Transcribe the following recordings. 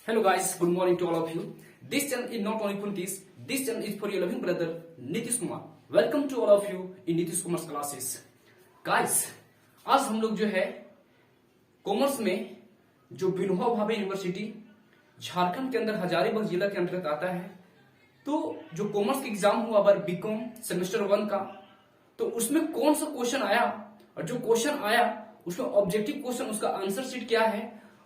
Hello guys, good morning to all of you. This channel is not only for this channel is for your loving brother Nitish Kumar. Welcome to all of you in Nitish Kumar classes. Guys, आज हम लोग जो है commerce में जो Vinoba Bhave university Jharkhand के अंदर हजारीबाग जिला के अंतर्गत आता है, तो जो कॉमर्स का एग्जाम हुआ बार बीकॉम सेमेस्टर 1 का, तो उसमें कौन सा क्वेश्चन आया और जो क्वेश्चन आया उसमें ऑब्जेक्टिव क्वेश्चन उसका आंसर शीट क्या है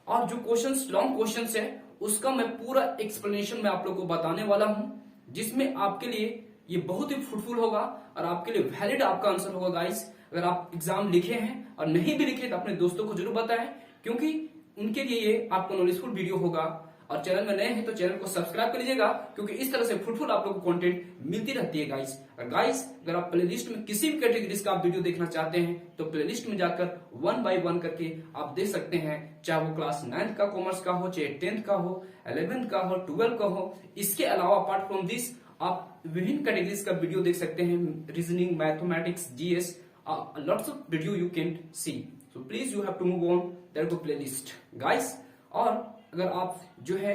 और जो क्वेश्चंस लॉन्ग क्वेश्चंस है उसका मैं पूरा एक्सप्लेनेशन में आप लोगों को बताने वाला हूं, जिसमें आपके लिए ये बहुत ही फ्रूटफुल होगा और आपके लिए वैलिड आपका आंसर होगा गाइस. अगर आप एग्जाम लिखे हैं और नहीं भी लिखे तो अपने दोस्तों को जरूर बताएं, क्योंकि उनके लिए ये आपको नॉलेजफुल वीडियो होगा. और चैनल में नए हैं तो चैनल को सब्सक्राइब कर लीजिएगा, क्योंकि इस तरह से फ्रूटफुल आप लोगों को कंटेंट मिलती रहती है गाइस. और गाइस, अगर आप प्लेलिस्ट में किसी भी कैटेगरी का आप वीडियो देखना चाहते हैं तो प्लेलिस्ट में जाकर 1 बाय 1 करके आप देख सकते हैं, चाहे वो क्लास 9th का कॉमर्स का हो, चाहे 10th का हो, 11th का हो, 12th का हो. इसके अलावा अपार्ट फ्रॉम दिस आप विभिन्न कैटेगरीज का वीडियो देख सकते हैं, reasoning, mathematics, GS, lots of video you can see. So please you have to move on there to playlist guys. और अगर आप जो है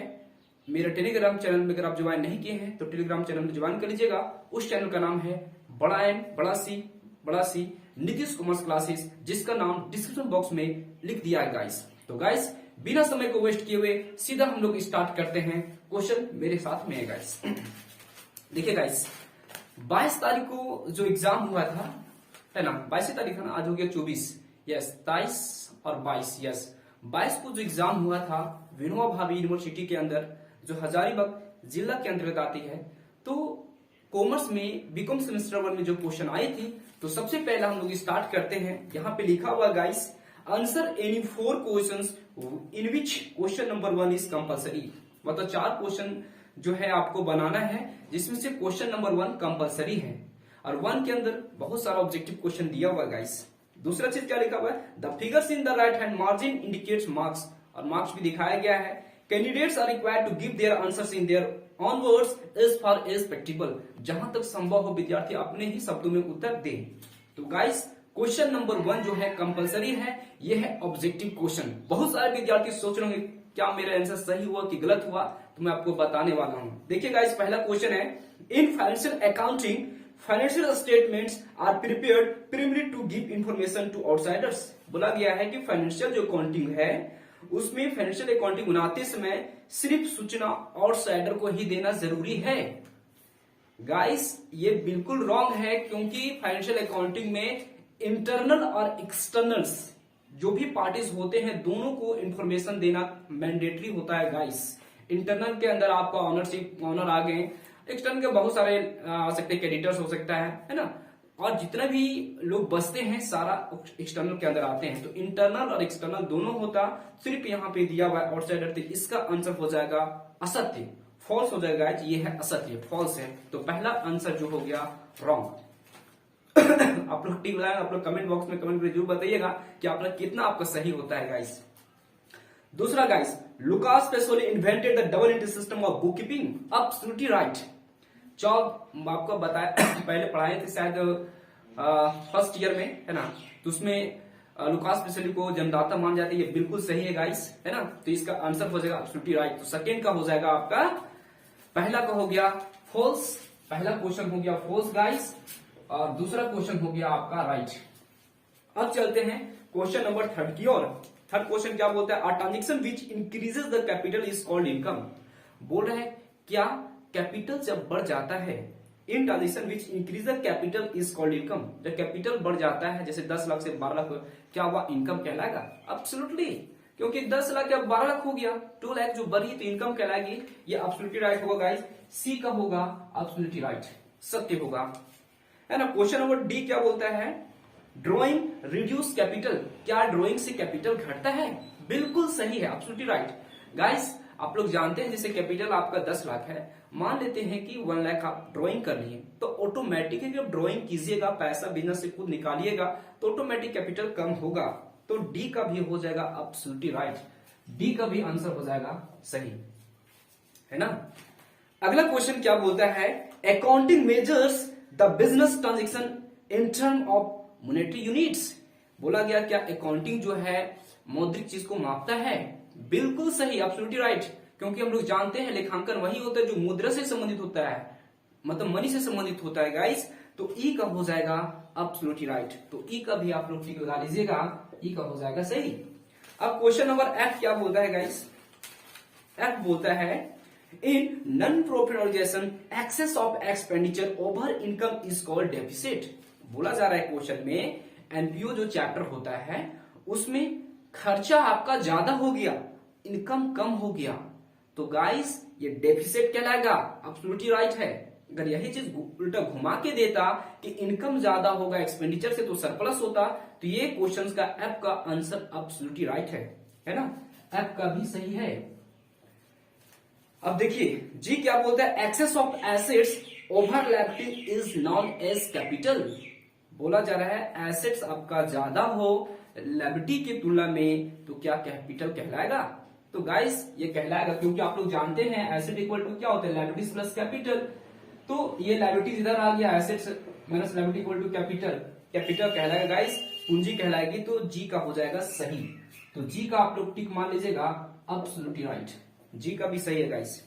मेरे टेलीग्राम चैनल में अगर आप ज्वाइन नहीं किए हैं तो टेलीग्राम चैनल में ज्वाइन कर लीजिएगा. उस चैनल का नाम है बड़ा एम बड़ा सी नीतीश कुमार क्लासेस, जिसका नाम डिस्क्रिप्शन बॉक्स में लिख दिया है गाइस. तो गाइस, बिना समय को वेस्ट किए हुए सीधा हम लोग स्टार्ट करते हैं. क्वेश्चन मेरे साथ में है गाइस. देखिए गाइस, 22 तारीख को जो एग्जाम हुआ था, है ना, 22 तारीख है ना, आज हो गया 24, यस, 23 और 22, यस, 22 को जो एग्जाम हुआ था विनोबा भावे यूनिवर्सिटी के अंदर जो हजारीबाग जिला के अंतर्गत आती है, तो कॉमर्स में बीकॉम सेमेस्टर 1 में जो क्वेश्चन आए थे, तो सबसे पहला हम लोग स्टार्ट करते हैं. यहाँ पे लिखा हुआ guys, answer any 4 questions in which question number 1 is compulsory. मतलब 4 क्वेश्चन जो है आपको बनाना है, जिसमें से क्वेश्चन नंबर 1 कंपल्सरी है. और 1 के अंदर बहुत सारा ऑब्जेक्टिव क्वेश्चन दिया हुआ गाइस. दूसरा चीज क्या लिखा हुआ है, the figures in the right hand margin indicates marks, और मार्क्स भी दिखाया गया है. Candidates are required to give their answers in their own words as far as practical. जहां तक संभव हो विद्यार्थी अपने ही शब्दों में उत्तर दे. तो गाइस, क्वेश्चन नंबर 1 जो है कंपलसरी है, ये है ऑब्जेक्टिव क्वेश्चन. बहुत सारे विद्यार्थी सोच रहे होंगे क्या मेरा आंसर सही हुआ कि गलत हुआ, तो मैं आपको बताने वाला हूं. देखिए गाइस, पहला क्वेश्चन है, in financial accounting financial statements are prepared primarily to give information to outsiders. बोला गया है कि फाइनेंशियल जो अकाउंटिंग है उसमें फाइनेंशियल अकाउंटिंग बनाते समय सिर्फ सूचना आउटसाइडर को ही देना जरूरी है. गाइस, ये बिल्कुल रॉन्ग है, क्योंकि फाइनेंशियल अकाउंटिंग में इंटरनल और एक्सटर्नल्स जो भी पार्टीज होते हैं दोनों को इंफॉर्मेशन देना मैंडेटरी होता है गाइस. इंटरनल के अंदर आपका ऑनर आ गए, एक्सटर्नल के बहुत सारे आ सकते हैं, क्रेडिटर्स हो सकता है ना, और जितने भी लोग बचते हैं सारा एक्सटर्नल के अंदर आते हैं. तो इंटरनल और एक्सटर्नल दोनों होता, सिर्फ यहाँ पे दिया हुआ आउटसाइडर. तो इसका आंसर हो जाएगा असत्य, फॉल्स हो जाएगा. ये है असत्य, फॉल्स है. तो पहला आंसर जो हो गया रॉन्ग. आप लोग टीम लगाए, आप लोग कमेंट बॉक्स में कमेंट करके जरूर बताइएगा कि आप लोग कितना आपका सही होता है गाइस. दूसरा guys, Lucas Pacioli invented the double entry system of book keeping. Absolutely right. जॉब आपको बताया, पहले पढ़ाए थे शायद फर्स्ट ईयर में, है ना, तो उसमें लुकास पेसोली को जन्मदाता मान जाते हैं. ये बिल्कुल सही है गाइस, है ना. तो इसका आंसर हो जाएगा एब्सोल्युटली राइट. तो सेकेंड का हो जाएगा आपका, पहला का हो गया फॉल्स, पहला क्वेश्चन हो गया फॉल्स गाइस, और दूसरा क्वेश्चन हो गया आपका राइट. अब चलते हैं क्वेश्चन नंबर 3 की ओर. थर्ड क्वेश्चन क्या बोलता है, a transaction which increases the capital is called income. बोल रहे हैं क्या कैपिटल जब बढ़ जाता है, in transaction which increase the capital is called income. जब कैपिटल बढ़ जाता है, जैसे 10 लाख से 12 लाख, क्या हुआ, इनकम कहलाएगा. एब्सोल्युटली, क्योंकि 10 लाख या 12 लाख हो गया, 2 लाख जो बढ़ी तो इनकम कहलाएगी. ये एब्सोल्युटली राइट होगा गाइस. सी का होगा एब्सोल्युटली राइट, सत्य होगा, है ना. क्वेश्चन नंबर डी क्या बोलता है, ड्रॉइंग रिड्यूस कैपिटल. क्या ड्रॉइंग से कैपिटल घटता है. बिल्कुल सही है, एब्सोल्युटली राइट गाइस. आप लोग जानते हैं, जैसे कैपिटल आपका 10 लाख है, मान लेते हैं कि 1 लाख आप ड्राइंग कर लिए, तो ऑटोमेटिकली जब ड्राइंग कीजिएगा, पैसा बिजनेस से खुद निकालिएगा, तो ऑटोमेटिक कैपिटल कम होगा. तो डी का भी हो जाएगा एब्सोल्युटली राइट. डी का भी आंसर हो जाएगा सही, है ना. अगला क्वेश्चन क्या बोलता है, accounting measures the business transaction in term of monetary units. बोला गया क्या अकाउंटिंग जो है मौद्रिक चीज को मापता है. बिल्कुल सही, एब्सोल्युटली राइट. क्योंकि हम लोग जानते हैं लेखांकन वही होता है जो मुद्रा से संबंधित होता है, मतलब मनी से संबंधित होता है गाइस। तो ई का हो जाएगा एब्सोल्युटली राइट। तो ई का भी आप लोग टिक लगा लीजिएगा, ई का हो जाएगा सही। अब क्वेश्चन नंबर एफ क्या बोलता है गाइस? एफ बोलता है in non profit organisation excess of expenditure over income is called deficit. बोला जा रहा है क्वेश्चन में एनपीओ जो चैप्टर होता है उसमें खर्चा आपका ज्यादा हो गया, इनकम कम हो गया, तो गाइस ये डेफिसिट कहलाएगा। एब्सोल्युटली राइट है। अगर यही चीज उल्टा घुमा के देता कि इनकम ज्यादा होगा एक्सपेंडिचर से तो सरप्लस होता, तो ये क्वेश्चन का एफ का आंसर एब्सोल्युटली राइट है ना? एफ का भी सही है। अब देखिए जी क्या बोलता है, excess of assets over liability is known as capital. बोला जा रहा है एसेट्स आपका ज्यादा हो लायबिलिटी की तुलना में तो क्या कैपिटल कहलाएगा? तो गाइस ये कहलाएगा, क्योंकि आप लोग जानते हैं एसेट इक्वल टू क्या होता है, लायबिलिटीज प्लस कैपिटल। तो ये लायबिलिटीज इधर आ गया, assets minus liability equal to capital, capital कहलाएगा गाइस, पूंजी कहलाएगी। तो जी का हो जाएगा सही। तो जी का आप लोग टिक मान लीजिएगा, एब्सोल्युटली राइट, जी का भी सही है guys.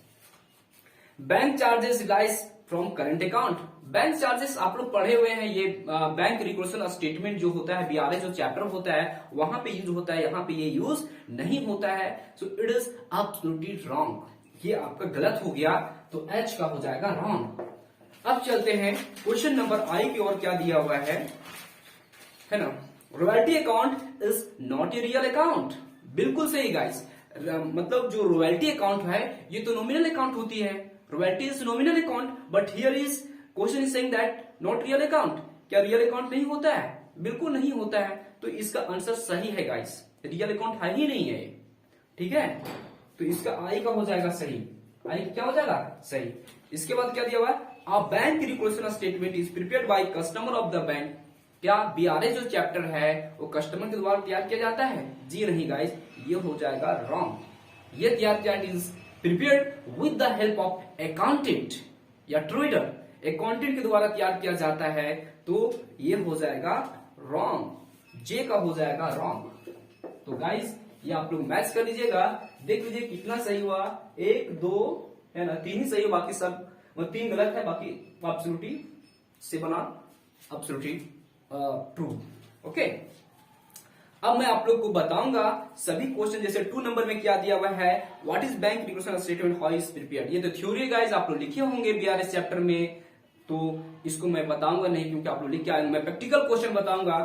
Bank charges guys from current account. Bank charges आप लोग पढ़े हुए हैं, ये बैंक रिकॉर्डेशन स्टेटमेंट जो होता है बीआरए जो चैप्टर होता है वहां पे यूज होता है, यहाँ पे ये यूज नहीं होता है। So it is absolutely wrong, ये आपका गलत हो गया, तो एच का हो जाएगा रॉन्ग। अब चलते हैं क्वेश्चन नंबर आई की ओर, क्या दिया हुआ है ना? Royalty account is not a real account. बिल्कुल सही गाइस, मतलब जो रॉयल्टी अकाउंट है ये तो नॉमिनल अकाउंट होती है, royalty is nominal account, but here is question is saying that not real account. क्या रियल अकाउंट नहीं होता है? बिल्कुल नहीं होता है, तो इसका आंसर सही है गाइस, रियल अकाउंट है ही नहीं है, ठीक है? तो इसका आई का हो जाएगा सही, आई क्या हो जाएगा सही। इसके बाद क्या दिया हुआ है, a bank reconciliation statement is prepared by customer of the bank. क्या बीआरए जो चैप्टर है वो कस्टमर के द्वारा तैयार किया जाता है? जी नहीं गाइस, ये हो जाएगा रॉन्ग। ये तैयार is prepared with the help of accountant या ट्रेडर, अकाउंटेंट के द्वारा तैयार किया जाता है, तो ये हो जाएगा रॉन्ग, जे का हो जाएगा रॉन्ग। तो गाइस ये आप लोग मैच कर लीजिएगा, देख लीजिए कितना सही हुआ, 1 2 है ना, 3 ही सही, बाकी सब 3 गलत है, बाकी एब्सोल्युटली से बना एब्सोल्युटली ट्रू। ओके, अब मैं आप लोग को बताऊंगा सभी क्वेश्चन, जैसे 2 नंबर में क्या दिया हुआ है, what is bank reconciliation statement, how is prepared. ये तो थ्योरी गाइस आप लोग लिखे होंगे बीआरएस चैप्टर में, तो इसको मैं बताऊंगा नहीं क्योंकि आप लोग लिख के आएंगे। मैं प्रैक्टिकल क्वेश्चन बताऊंगा।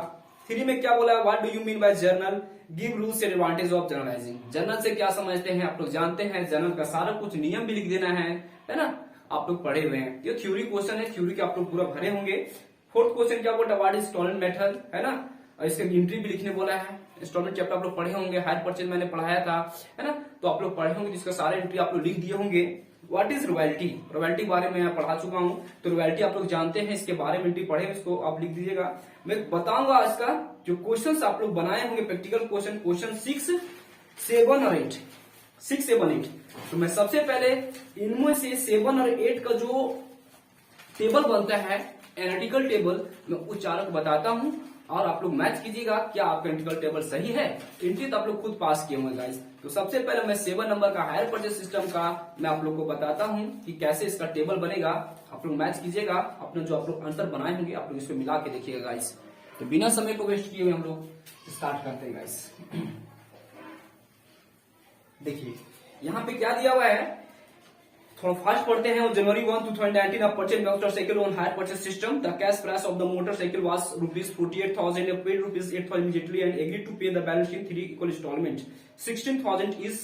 3 में क्या बोला है, what do you mean by journal, give rules and advantage of journalising. Journal से क्या समझते हैं आप लोग जानते हैं, जर्नल का सारा कुछ नियम भी लिख देना है ना, आप लोग पढ़े हुए हैं। ये थ्योरी क्वेश्चन है, थ्योरी के आप लोग पूरा भरे होंगे। 4th क्वेश्चन क्या बोला, व्हाट इज इंस्टॉलमेंट मेथड, है ना, और इसके एंट्री भी लिखने बोला है। इंस्टॉलमेंट चैप्टर आप लोग पढ़े होंगे, हायर परचेज मैंने पढ़ाया था, है ना, तो आप लोग पढ़े होंगे, जिसका सारे एंट्री आप लोग लिख दिए होंगे। व्हाट इज रॉयल्टी, रॉयल्टी बारे में मैं पढ़ा चुका हूं, तो रॉयल्टी आप लोग जानते हैं, इसके बारे में एंट्री पढ़े, इसको आप लिख दीजिएगा। मैं बताऊंगा इसका जो क्वेश्चन आप लोग बनाए होंगे प्रैक्टिकल क्वेश्चन 6, 7 और 8, 6, 7, 8। तो मैं सबसे पहले इनमें से 7 और 8 का जो टेबल बनता है एनालिटिकल टेबल, मैं उच्चारण बताता हूं और आप लोग मैच कीजिएगा क्या आपका एनालिटिकल टेबल सही है। एंट्री तो आप लोग खुद पास किए होंगे गाइस। तो सबसे पहले मैं 7 नंबर का हायर परचेज सिस्टम का मैं आप लोग को बताता हूं कि कैसे इसका टेबल बनेगा। आप लोग मैच कीजिएगा, अपने जो आप लोग आंसर बनाए होंगे आप लोग इसको मिला के देखिएगा गाइस। तो बिना समय को वेस्ट किए हुए हम लोग स्टार्ट करते हैं गाइस। देखिए यहाँ पे क्या दिया हुआ है, थोड़ा फास्ट पढ़ते हैं। जनवरी 1, 2019 of purchase motorcycle on hire purchase system. The cash price of the motorcycle was ₹48,000. Paid ₹8,000 immediately and agreed to pay the balance in 3 equal installment. 16,000 is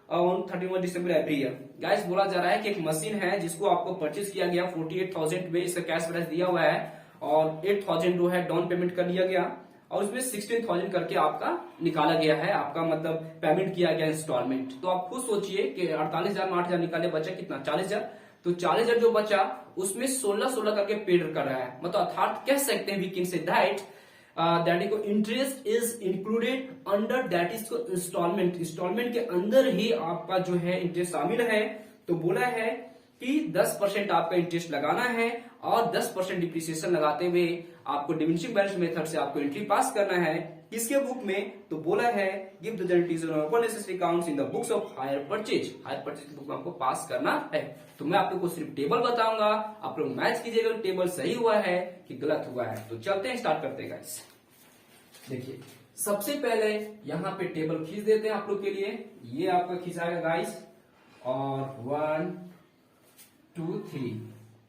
on 31 December every year. Guys बोला जा रहा है कि एक machine है जिसको आपको purchase किया गया 48,000 में, इसका कैश प्राइस दिया हुआ है और 8,000 जो है डाउन पेमेंट कर लिया गया और उसमें 16,000 करके आपका निकाला गया है, आपका मतलब पेमेंट किया गया इंस्टॉलमेंट। तो आप खुद सोचिए कि 48,000 में 8,000 निकाले, बचा कितना, 40,000। तो 40,000 जो बचा उसमें 16 करके पेड कर रहा है, मतलब अर्थात कह सकते हैं वी कैन से दैट को interest is included under that is instalment, instalment के अंदर ही आपका जो है इंटरेस्ट शामिल है। तो बोला है कि 10% आपका इंटरेस्ट लगाना है और 10% डिप्रिसिएशन लगाते हुए आपको डिमिनिशिंग बैलेंस मेथड से आपको एंट्री पास करना है। किसके बुक में? तो बोला है give the general necessary counts in the books of hire purchase. Hire purchase की बुक में आपको पास करना है। तो मैं आप लोग को सिर्फ टेबल बताऊंगा, आप लोग मैच कीजिएगा टेबल सही हुआ है कि गलत हुआ है। तो चलते हैं, स्टार्ट करते हैं गाइस। देखिए सबसे पहले यहाँ पे टेबल खींच देते हैं आप लोग के लिए। ये आपका खिंचाएगा गाइस, और 1 2 3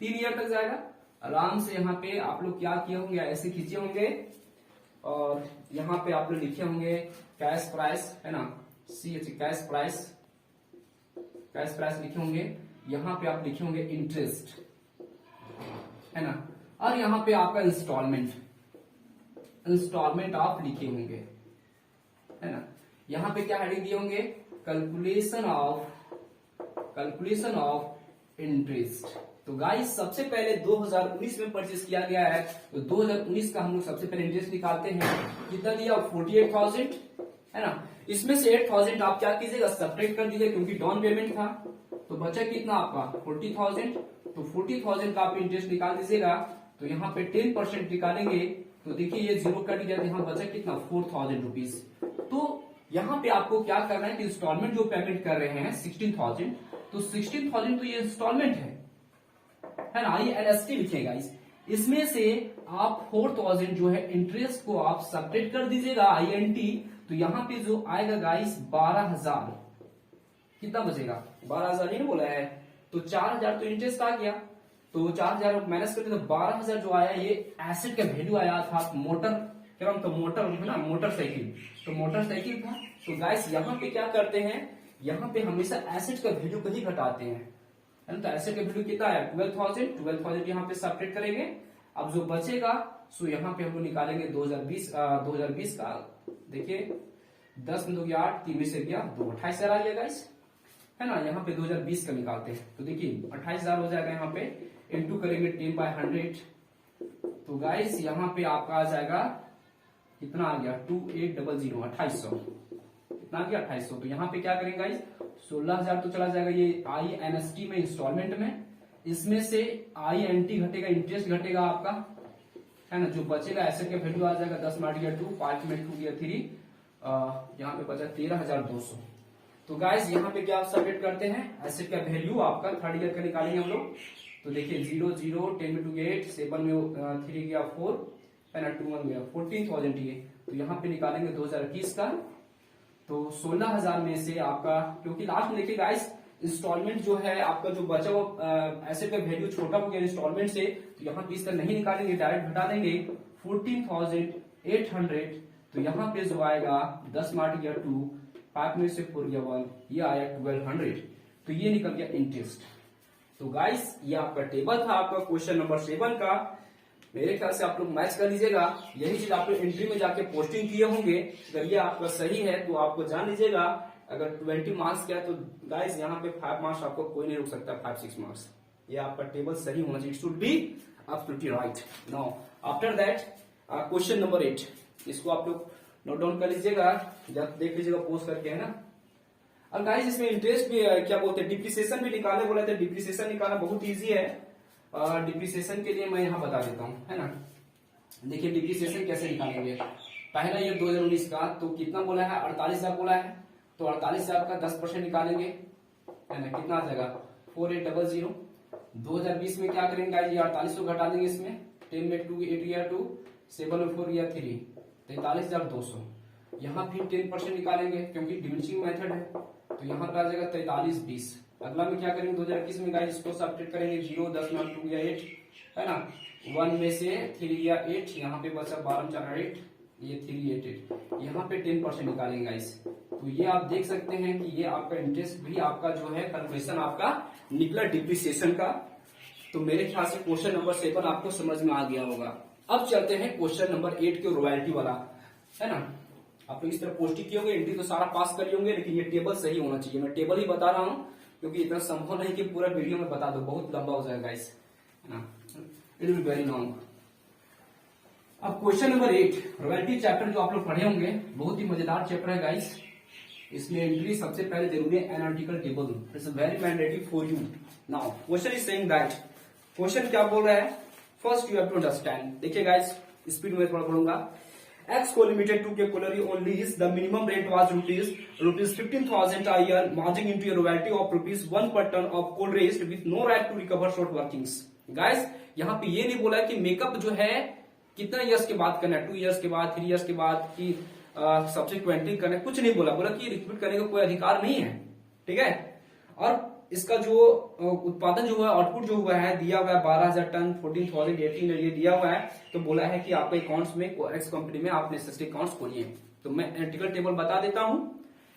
3 ईयर तक जाएगा आराम से। यहाँ पे आप लोग क्या किए होंगे, ऐसे खींचे होंगे और यहाँ पे आप लोग लिखे होंगे कैश प्राइस, है ना, कैश प्राइस, कैश प्राइस लिखे होंगे। यहाँ पे आप लिखे होंगे इंटरेस्ट, है ना, और यहाँ पे आपका इंस्टॉलमेंट, इंस्टॉलमेंट आप लिखे होंगे, है ना। यहाँ पे क्या हेडिंग दिए होंगे, कैलकुलेशन ऑफ इंटरेस्ट। तो गाइस सबसे पहले 2019 में परचेज किया गया है, तो 2019 का हम लोग सबसे पहले इंटरेस्ट निकालते हैं। कितना दिया, 48,000, है ना। इसमें से 8,000 आप क्या कीजिएगा, सब्ट्रैक्ट कर दीजिए क्योंकि डाउन पेमेंट था। तो बचा कितना आपका 40,000। तो 40,000 का आप इंटरेस्ट निकाल दीजिएगा। तो यहाँ पे 10% निकालेंगे तो देखिए ये जीरो कट गया, यहाँ बचा कितना 4,000 रुपीज। तो यहाँ पे आपको क्या करना है कि इंस्टॉलमेंट जो पेमेंट कर रहे हैं 16,000, तो 16,000 तो ये इंस्टॉलमेंट है ना, ये एनएसटी लिखेगा। इसमें से आप 4,000 जो है इंटरेस्ट को आप सब्ट्रैक्ट कर दीजिएगा INT। तो यहाँ पे जो आएगा गाइस 12,000, कितना बचेगा 12,000 ही बोला है। तो 4,000 तो इंटरेस्ट आ गया, तो 4,000 माइनस करके तो 12,000 जो आया ये एसेट का वैल्यू आया था। मोटर क्या नाम था, मोटर है ना, मोटरसाइकिल, तो मोटरसाइकिल था। तो गाइस यहाँ पे क्या करते हैं, यहाँ पे हमेशा एसेट का वैल्यू को ही घटाते हैं, है ना। तो एसेट का वैल्यू कितना है 12,000 यहाँ पे सब्ट्रैक्ट करेंगे। अब जो बचेगा सो यहाँ पे हम लोग निकालेंगे 2020 का। देखिए 10 में 2 गया 8, 3 में से गया 2, 28,000 आ गया गाइस, है ना। यहाँ पे 2020 का निकालते हैं तो देखिए 28,000 हो जाएगा। यहाँ पे इंटू करेंगे 10/100। तो गाइस यहाँ पे आपका आ जाएगा कितना आ गया 2800, 2800, कितना आ गया 2800। तो यहाँ पे क्या करेंगे गाइस 16,000 तो चला जाएगा ये INST में, इंस्टॉलमेंट में। इसमें से INT घटेगा, इंटरेस्ट घटेगा आपका, है ना। जो बचेगा एसेट का वैल्यू आ जाएगा 10 मार गया 2, 5 में 2 गया 3, यहाँ पे बचा 13,200। तो गाइस यहाँ पे क्या आप सबमिट करते हैं, एसेट का वैल्यू आपका थर्ड ईयर का निकालेंगे हम लोग। तो देखिए 0 0 10 में 2 गया 8, 7 में 3 गया 4, है ना, 2 1 गया 14,000 ये। तो यहाँ पे निकालेंगे 2021 का। तो 16,000 में से आपका, क्योंकि लास्ट में देखिए गाइस इंस्टॉलमेंट जो है आपका जो बचा वो एसेट का वैल्यू छोटा हो गया इंस्टॉलमेंट से, तो यहाँ पे इसका नहीं निकालेंगे, डायरेक्ट घटा देंगे 14,800। तो यहाँ पे जो आएगा 10 मार गया 2, 5 में से 4 गया 1, ये आया 1200। तो ये निकल गया इंटरेस्ट। तो गाइस ये आपका टेबल था आपका क्वेश्चन नंबर 7 का। मेरे ख्याल से आप लोग मैच कर लीजिएगा। यही चीज आप लोग एंट्री में जाके पोस्टिंग किए होंगे। अगर ये आपका सही है तो आपको जान लीजिएगा, अगर 20 मार्क्स का है तो गाइस यहाँ पे 5 मार्क्स आपको कोई नहीं रोक सकता, 5-6 मार्क्स। ये आपका टेबल सही होना चाहिए, it should be absolutely right. Now after that question number 8, इसको आप लोग नोट डाउन कर लीजिएगा, देख लीजिएगा पोस्ट करके, है ना। और गाइस इसमें इंटरेस्ट भी क्या बोलते हैं, डिप्रिसिएशन भी निकालने बोला था। डिप्रिसिएशन निकालना बहुत इजी है। डिप्रिसिएशन के लिए मैं यहाँ बता देता हूँ, है ना। देखिए डिप्रिसिएशन कैसे निकालेंगे। पहला ईयर 2019 का, तो कितना बोला है 48,000 बोला है। तो 48,000 का 10% निकालेंगे, है ना, कितना आ जाएगा 4800। 2020 में क्या करेंगे गाइस, ये 4800 घटा देंगे इसमें, 10 में 2 8 गया 2, 7 में 4 गया 3, 43,200। यहाँ फिर 10% निकालेंगे क्योंकि डिमिनिशिंग मेथड है। तो यहाँ पर आ जाएगा 4320। अगला में क्या करेंगे 2021 में गाइस, इसको सब्ट्रैक्ट करेंगे 0, 10 में 2 गया 8, है ना, 1 में से 3 गया 8, यहाँ पे बचा 12 में 4 8, ये 388। यहाँ पे 10% निकालेंगे गाइस। तो ये आप देख सकते हैं कि ये आपका इंटरेस्ट भी आपका जो है कैलकुलेशन आपका निकला डिप्रिसिएशन का। तो मेरे ख्याल से क्वेश्चन नंबर 7 आपको समझ में आ गया होगा। अब चलते हैं क्वेश्चन नंबर 8 के रॉयल्टी वाला, है ना। आप लोग इस तरह पोस्टिंग किए होंगे, एंट्री तो सारा पास कर होंगे, लेकिन ये टेबल सही होना चाहिए। मैं टेबल ही बता रहा हूँ क्योंकि इतना संभव नहीं कि पूरा वीडियो में बता दो, बहुत लंबा हो जाएगा गाइस, है ना, इट विल वेरी लॉन्ग। अब क्वेश्चन नंबर 8 रॉयल्टी चैप्टर जो आप लोग पढ़े होंगे, बहुत ही मजेदार चैप्टर है गाइस। इसमें एंट्री सबसे पहले जरूरी है analytical table, it's very mandatory for you. Now question is saying that, question क्या बोल रहा है, first you have to understand. देखिए गाइस स्पीड में थोड़ा पढ़ूंगा। Exco Limited took a colliery on lease. The minimum rent was rupees 15,000 a year, margin into a royalty of rupees 1 per ton of coal raised with no right to recover short workings. Guys, यहाँ पे ये नहीं बोला कि makeup जो है कितना years के बाद करना है, 2 ईयर्स के बाद, 3 ईयर्स के बाद की सब्सिक्वेंटली करना है, कुछ नहीं बोला। बोला कि रिक्रूट करने का कोई अधिकार नहीं है, ठीक है। और इसका जो उत्पादन जो है, आउटपुट जो हुआ है, दिया हुआ है 12,000 टन, 14,018 ये दिया हुआ है। तो बोला है कि आपके अकाउंट्स में एक्स कंपनी में आप नेसेसरी अकाउंट्स खोलिए। तो मैं एनालिटिकल टेबल बता देता हूं।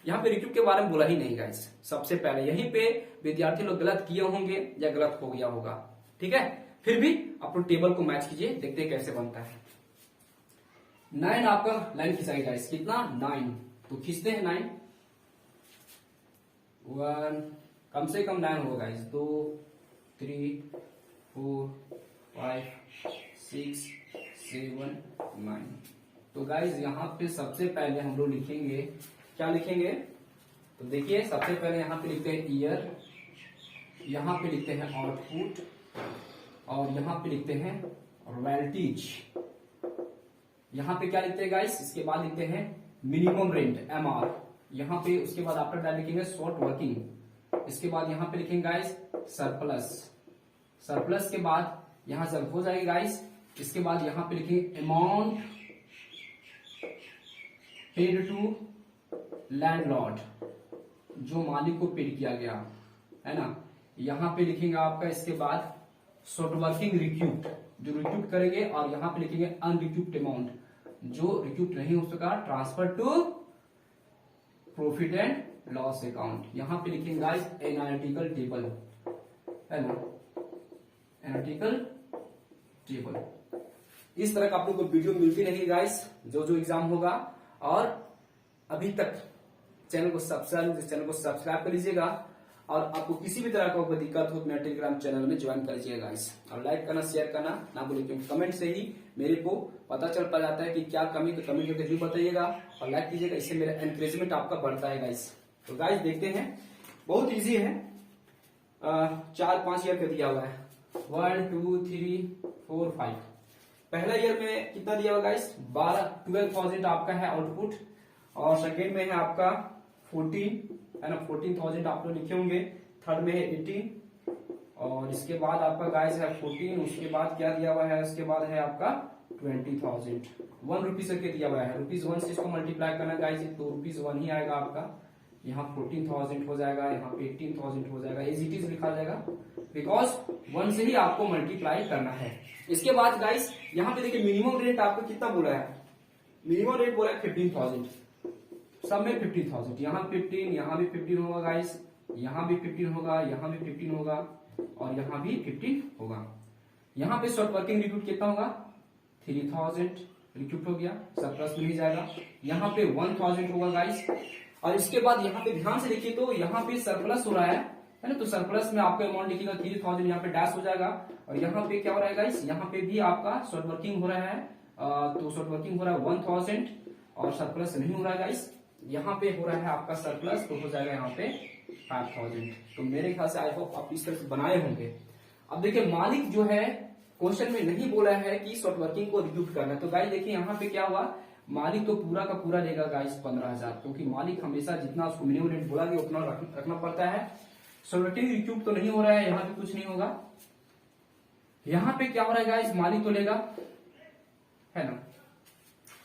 यहाँ पे रिक्रूट के बारे में बोला ही नहीं गाइस। सबसे पहले यहीं पे विद्यार्थी लोग गलत किए होंगे या गलत हो गया होगा, ठीक है। फिर भी आप लोग टेबल को मैच कीजिए, देखते हैं कैसे बनता है। 9 आपका लाइन खिंचाएगा गाइस, कितना 9, तो खींचते हैं 9, 1 कम से कम 9 होगा गाइस, 2 3 4 5 6 7 9। तो गाइस यहाँ पे सबसे पहले हम लोग लिखेंगे, क्या लिखेंगे, तो देखिए सबसे पहले यहाँ पे लिखते हैं ईयर, यहाँ पे लिखते हैं आउटपुट, और यहाँ पे लिखते हैं रॉयल्टीज। यहाँ पे क्या लिखते हैं गाइस, इसके बाद लिखते हैं मिनिमम रेंट MR। यहाँ पे उसके बाद आफ्टर दैट लिखेंगे शॉर्ट वर्किंग। इसके बाद यहाँ पे लिखेंगे गाइस सरप्लस। सरप्लस के बाद यहाँ सब हो जाएगा गाइस। इसके बाद यहाँ पे लिखेंगे अमाउंट पेड टू लैंडलॉर्ड, जो मालिक को पेड किया गया है ना। यहाँ पे लिखेंगे आपका, इसके बाद शॉर्ट वर्किंग रिक्यूट, जो रिक्यूट करेंगे, और यहाँ पे लिखेंगे अनरिक्यूट अमाउंट, जो रिक्यूट नहीं हो सका, transfer to profit and loss account. यहाँ पे लिखेंगे गाइस एनालिटिकल टेबल, है ना, एनालिटिकल टेबल। इस तरह का आप लोग को वीडियो मिलती रहेगी गाइस, जो एग्जाम होगा। और अभी तक चैनल को सब्सक्राइब कर लीजिएगा, और आपको किसी भी तरह का कोई दिक्कत हो तो मेरे टेलीग्राम चैनल में ज्वाइन कर लीजिएगा गाइस। और लाइक करना, शेयर करना ना भूलिए, क्योंकि कमेंट से ही मेरे को पता चल पा जाता है कि क्या कमी, तो कमेंट करके जरूर बताइएगा और लाइक कीजिएगा, इससे मेरा एनकरेजमेंट आपका बढ़ता है गाइस। तो गाइस देखते हैं, बहुत ईजी है, 4-5 ईयर का दिया हुआ है, 1 2 3 4 5। पहला ईयर में कितना दिया हुआ गाइस, 12,000 आपका है आउटपुट, और सेकेंड में है आपका 14, है ना, 14,000 आप लोग लिखे होंगे। थर्ड में है 18, और इसके बाद आपका गाइस है 14। उसके बाद क्या दिया हुआ है, उसके बाद है आपका 20,000, 1 रुपीज करके दिया हुआ है। ₹1 से इसको मल्टीप्लाई करना गाइस, तो ₹1 ही आएगा आपका। यहाँ 14,000 हो जाएगा, यहाँ पे 18,000 हो जाएगा, एज इट इज लिखा जाएगा, बिकॉज 1 से ही आपको मल्टीप्लाई करना है। इसके बाद गाइस यहाँ पे देखिए मिनिमम रेट आपको कितना बोला है, मिनिमम रेट बोला है 15,000, सब में 15,000, यहाँ 15, यहाँ भी 15 होगा गाइस, यहाँ भी 15 होगा, यहाँ भी 15 होगा, और यहाँ भी 15 होगा। यहाँ पे शॉर्ट वर्किंग रिक्रूट कितना होगा, 3,000 रिक्रूट हो गया, सरप्लस में ही जाएगा। यहाँ पे 1,000 होगा गाइस, और इसके बाद यहाँ पे ध्यान से देखिए, तो यहाँ पे सरप्लस हो रहा है ना, तो सरप्लस में आपका अमाउंट लिखिएगा 3,000, यहाँ पे डैश हो जाएगा। और यहाँ पे क्या हो रहा है गाइस, यहाँ पे भी आपका शॉर्ट वर्किंग हो रहा है, तो शॉर्ट वर्किंग हो रहा है 1,000, और सरप्लस नहीं हो रहा है गाइस। यहाँ पे हो रहा है आपका सरप्लस, तो हो जाएगा यहाँ पे 5,000। तो मेरे ख्याल से आई होप आप इस तरह से बनाए होंगे। अब देखिए मालिक जो है, क्वेश्चन में नहीं बोला है कि शॉर्ट वर्किंग को रिक्रूट करना है, तो गाइस देखिए यहाँ पे क्या हुआ, मालिक तो पूरा का पूरा लेगा गाइस 15,000, क्योंकि मालिक हमेशा जितना उसको मिनिमम रेट बोला गया उतना रखना पड़ता है। शॉर्ट वर्किंग रिक्रूट तो नहीं हो रहा है, यहाँ पे कुछ नहीं होगा। यहाँ पे क्या हो रहा है गाइस, मालिक तो लेगा, है ना।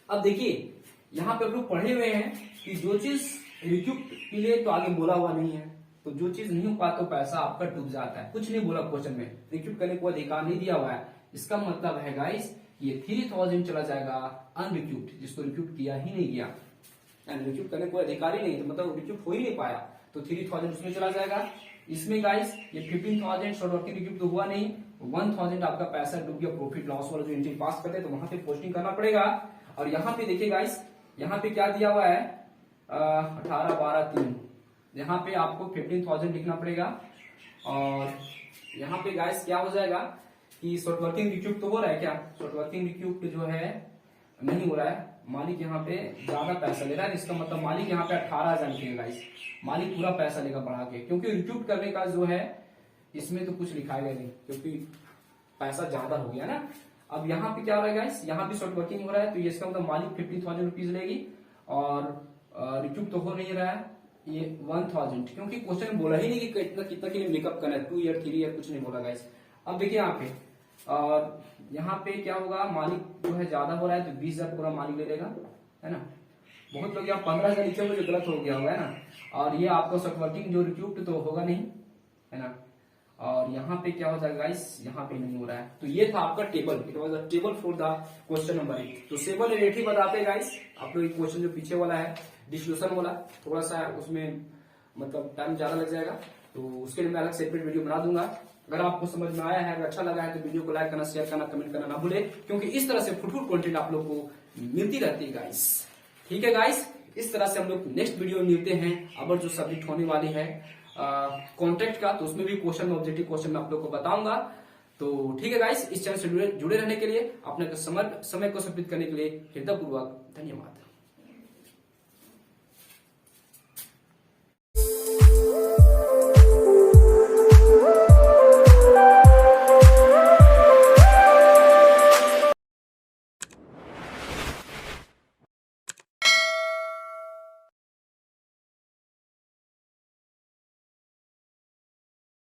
अब देखिए यहाँ पे आप लोग पढ़े हुए हैं कि जो चीज रिक्रूट के लिए तो आगे बोला हुआ नहीं है, तो जो चीज नहीं हो पाता तो पैसा आपका डूब जाता है। कुछ नहीं बोला क्वेश्चन में, रिक्रूट करने को अधिकार नहीं दिया हुआ है। इसका मतलब है गाइस ये 3,000 चला जाएगा अनरिक्रूट, जिसको रिक्रूट किया ही नहीं गया, रिक्रूट करने को अधिकार ही नहीं, तो मतलब रिक्रूट हो ही नहीं पाया, तो 3,000 उसमें चला जाएगा। इसमें गाइस ये 15,000 शॉर्ट वर्किंग रिक्रूट तो हुआ नहीं, 1,000 आपका पैसा डूब गया प्रॉफिट लॉस वाला जो एंट्री पास करते हैं, तो वहां पे पोस्टिंग करना पड़ेगा। और यहाँ पे देखिए गाइस, यहाँ पे क्या दिया हुआ है, 18 12 3, यहाँ पे आपको 15,000 लिखना पड़ेगा। और यहाँ पे गाइस क्या हो जाएगा कि शॉर्ट वर्किंग रिक्रूट तो हो रहा है क्या, शॉर्ट वर्किंग रिक्रूट जो है नहीं हो रहा है, मालिक यहाँ पे ज्यादा पैसा ले रहा है, इसका मतलब मालिक यहाँ पे 18,000 लिखेगा गाइस, मालिक पूरा पैसा लेगा बढ़ा के, क्योंकि रिक्रूट करने का जो है इसमें तो कुछ लिखाएगा नहीं, क्योंकि पैसा ज्यादा हो गया ना। अब यहाँ पे क्या हो रहा है गाइस, यहाँ भी शॉर्ट वर्किंग हो रहा है, तो ये इसका मतलब मालिक 50,000 रुपीज लेगी और रिक्यूब तो हो नहीं रहा है, ये 1000, क्योंकि क्वेश्चन में बोला ही नहीं कि कितना कितना के लिए मेकअप करना है, 2 ईयर 3 ईयर कुछ नहीं बोला गाइस। अब देखिए यहाँ पे और यहाँ पे क्या होगा, मालिक जो है ज्यादा हो रहा है तो 20,000 पूरा मालिक ले लेगा, है ना। बहुत लोग यहाँ 15,000 लिखे हुए, जो गलत हो गया होगा, है ना। और ये आपका शॉर्ट वर्किंग जो रिक्यूब तो होगा नहीं, है ना। और यहाँ पे क्या हो जाएगा गाइस, यहाँ पे नहीं हो रहा है। तो ये था आपका table, it was a table for the question number 8। तो सेबल रिलेटिव बताते हैं गाइस आप लोग, क्वेश्चन जो पीछे वाला है डिस्ट्रीब्यूशन वाला, थोड़ा सा उसमें मतलब टाइम ज्यादा लग जाएगा, तो उसके लिए मैं अलग सेपरेट वीडियो बना दूंगा। अगर आपको समझ में आया है, अगर अच्छा लगा है तो वीडियो को लाइक करना, शेयर करना, कमेंट करना ना भूले, क्योंकि इस तरह से फुटफुट कंटेंट आप लोग को मिलती रहती है गाइस। ठीक है गाइस, इस तरह से हम लोग नेक्स्ट वीडियो में मिलते हैं। अब जो सब्जेक्ट होने वाली है कॉन्ट्रैक्ट का, तो उसमें भी क्वेश्चन में ऑब्जेक्टिव क्वेश्चन में आप लोग को बताऊंगा। तो ठीक है गाइस, इस चैनल से जुड़े रहने के लिए, अपने समय को समर्पित करने के लिए हृदयपूर्वक धन्यवाद।